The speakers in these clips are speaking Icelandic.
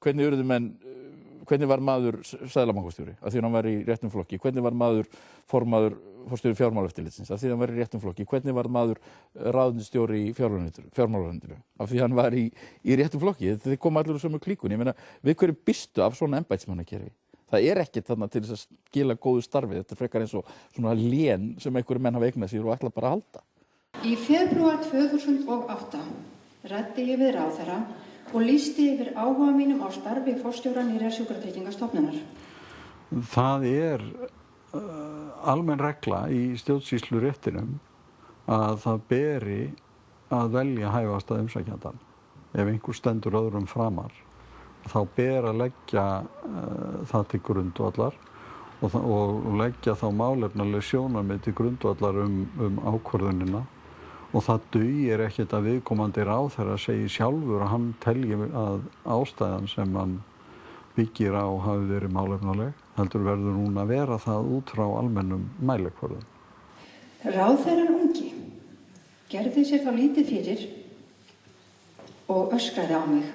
hvernig var maður seðlabankastjóri af því hann var í réttum flokki, hvernig var maður forstjóri fjármálaeftirlitsins af því hann var í réttum flokki, hvernig var maður ráðuneytisstjóri í fjármálaráðuneytinu af því hann var í réttum flokki. Þið koma allir úr sömu klíkunni. Ég meina, við hverju býstu af svona embættismannakerfi? Það ekkert þarna til þess að skila góðu starfi. Þetta frekar eins og svona lén sem einhverjir menn hafa eignað sér og ætla bara að halda. Í febrúar 2008 ræddi ég við ráðherra og lýsti yfir áhuga mínum á starfi forstjóra nýrrar sjúkratryggingastofnunar. Það almenn regla í stjórnsýsluréttinum að það beri að velja hæfasta umsækjandann. Ef einhver stendur öðrum framar, þá ber að leggja það til grundvallar og leggja þá málefnaleg sjónarmið til grundvallar ákvörðunina. Og það dugir ekkert að viðkomandi ráðherra segi sjálfur að hann telji að ástæðan sem hann byggir á hafi verið málefnaleg, heldur verður hún að vera það út frá almennum mælikvörðum. Ráðherrann ungi gerði sér þá lítið fyrir og öskraði á mig.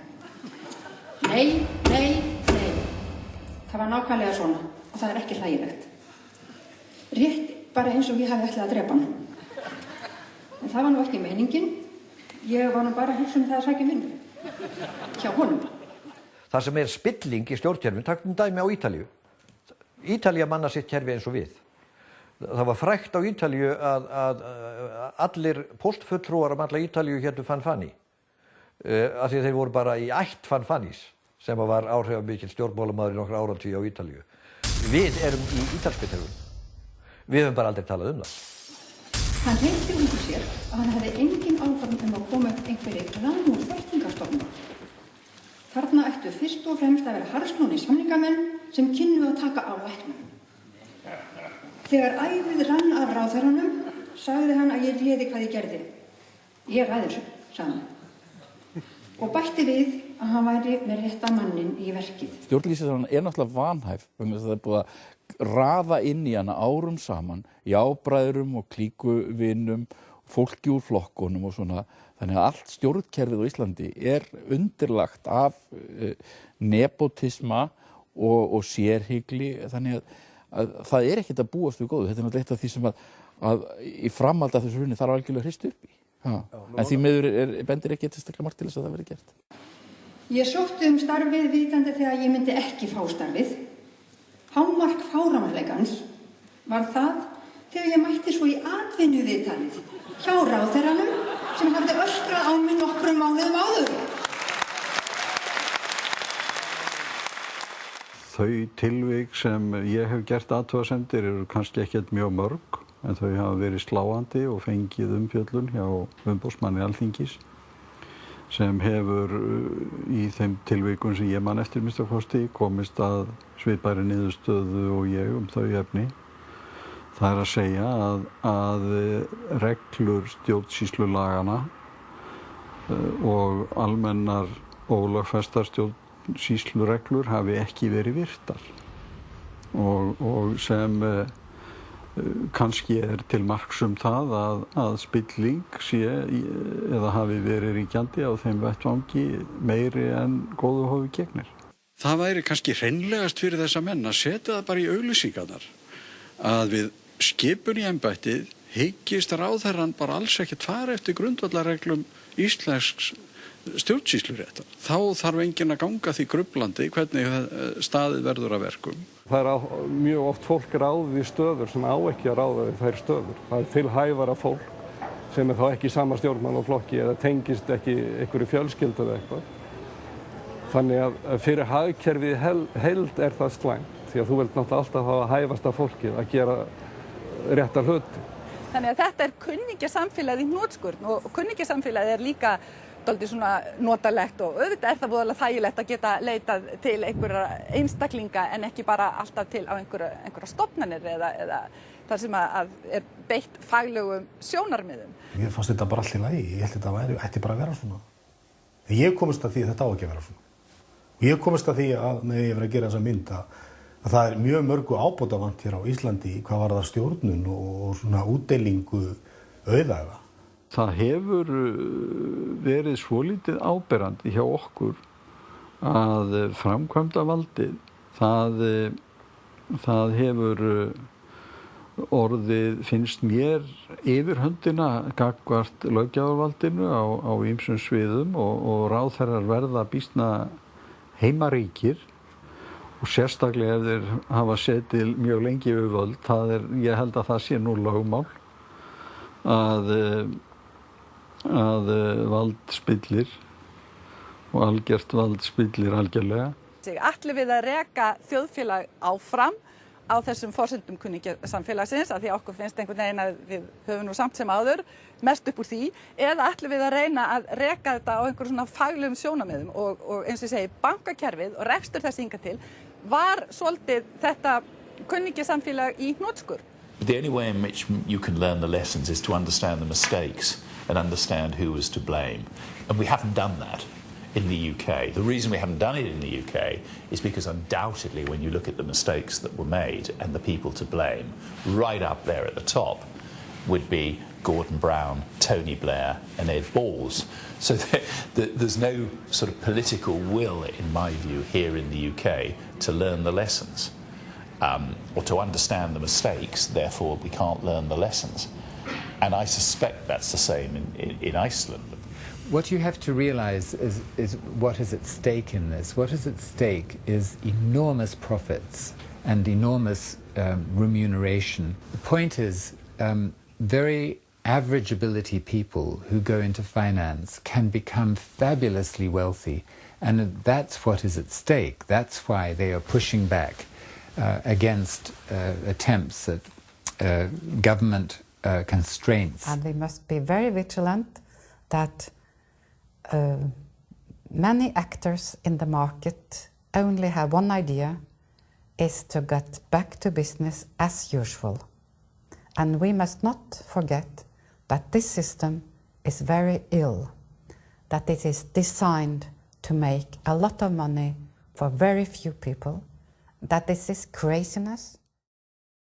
Nei, nei, nei. Það var nákvæmlega svona og það ekki hlægilegt. Rétt bara eins og ég hafi ætlað að drepa hann. En það var nú ekki meiningin. Ég var nú bara að hugsa það að sækja vinnu hjá honum. Það sem spilling í stjórnkerfinu, takkum dæmi á Ítalíu. Ítalía manna sitt kerfi eins og við. Það var frægt á Ítalíu að allir póstfulltrúar alla Ítalíu hétu Fanfani. Af því að þeir voru bara í ætt Fanfanis, sem var áhrifamikill stjórnmálamaður í nokkra áratugi á Ítalíu. Við erum í ítalska kerfinu. Við höfum bara aldrei talað það. Hann reynti út úr sér að hann hefði engin áform að koma upp einhverri glanúr þekkingarstofnun. Þarna ættu fyrst og fremst að vera harðsnúnir samningamenn sem kynnu að taka á læknum. Þegar æðið rann af ráðherranum, sagði hann að ég réði hvað ég gerði. Ég ræði þessu, sagði hann. Og bætti við að hann væri með rétta mannin í verkið. Stjórnlýsingin náttúrulega vanhæf, vegna þess að það búið að raða inn í hana árum saman, jábræðurum og klíkuvinum, fólki úr flokkunum og svona. Þannig að allt stjórnkerfið á Íslandi undirlagt af nepotisma og sérhygli, þannig að það ekkert að búast við góðu. Þetta náttúrulega eitt af því sem að í framhaldi af þessu hruni þarf algjörlega hrist upp í. En því miður bendir ekki tilstaklega margt til þess að það verði gert. Ég sótti starfið vitandi þegar ég myndi ekki fá starfið. Hámark fáránleikans var það þegar ég mætti svo í atvinnuviðtalið hjá ráðherranum sem hafði öskrað á mig nokkrum mánuðum áður. Þau tilvik sem ég hef gert athugasemdir eru kannski ekkert mjög mörg, en þau hafa verið sláandi og fengið umfjöllun hjá umboðsmanni Alþingis, sem hefur í þeim tilvikum sem ég man eftir minnsta kosti komist að svipaðri niðurstöðu og ég þau efni. Það að segja að reglur stjórnsýslulagana og almennar og lögfestar stjórnsýslureglur hafi ekki verið virtar og sem kannski til marks það að spilling sé eða hafi verið ríkjandi á þeim vettvangi meiri en góðu hófi gegnir. Það væri kannski hreinlegast fyrir þessa menn að setja það bara í auglýsingarnar að við skipun í embættið hyggist ráðherrann bara alls ekkert fara eftir grundvallarreglum íslensks stjórnsýsluréttar. Þá þarf enginn að ganga því grublandi hvernig staðið verður að verkum. Það mjög oft fólk ráðið í stöður sem á ekki að ráða við þær stöður. Það til hæfara fólk sem þá ekki í sama stjórnmálaflokki eða tengist ekki einhverju fjölskyldu eða eitthvað. Þannig að fyrir hagkerfið heild það slæmt, því að þú vilt náttúrulega alltaf hafa hæfasta fólkið að gera rétta hluti. Þannig að þetta kunningjasamfélagið í hnotskurn og kunningjasamfélagið líka dálítið svona notalegt og auðvitað það voðalega þægilegt að geta leitað til einhverja einstaklinga en ekki bara alltaf til á einhverja stofnanir eða þar sem að beitt faglegum sjónarmiðum. Mér fannst þetta bara allt í lagi, ég held þetta ætti bara að vera svona. Ég komist að því að þetta á ekki að vera svona. Og ég komist að því að með ég verið að gera þessa mynd að það mjög mörgu ábótavant hér á Íslandi hvað varðar stjórnun og svona útdeilingu auðæfa. Það hefur verið svolítið áberandi hjá okkur að framkvæmdavaldið það hefur orðið, finnst mér, yfirhöndina gagnvart löggjafarvaldinu á ýmsum sviðum og ráðherrar verða býsna heimaríkir og sérstaklega ef þeir hafa setið mjög lengi við völd. Ég held að það sé nú lögmál að vald spillir og algjört vald spillir algjörlega. Ætlum við að reka þjóðfélag áfram á þessum forsendum kunningjasamfélagsins, af því að okkur finnst einhvern veginn að við höfum nú samt sem áður mest upp úr því, eða ætlum við að reyna að reka þetta á einhverjum svona faglegum sjónarmiðum og eins og ég segi, bankakerfið og rekstur þess hingað til var svolítið þetta kunningjasamfélag í hnotskurn. The only way in which you can learn the lessons is to understand the mistakes and understand who was to blame. And we haven't done that in the UK. The reason we haven't done it in the UK is because undoubtedly when you look at the mistakes that were made and the people to blame, right up there at the top would be Gordon Brown, Tony Blair and Ed Balls. So there's no sort of political will, in my view, here in the UK to learn the lessons or to understand the mistakes, therefore we can't learn the lessons. And I suspect that's the same in Iceland. What you have to realize is what is at stake in this. What is at stake is enormous profits and enormous remuneration. The point is very average ability people who go into finance can become fabulously wealthy, and that's what is at stake. That's why they are pushing back against attempts at government constraints. And we must be very vigilant that many actors in the market only have one idea, is to get back to business as usual. And we must not forget that this system is very ill, that it is designed to make a lot of money for very few people, that this is craziness.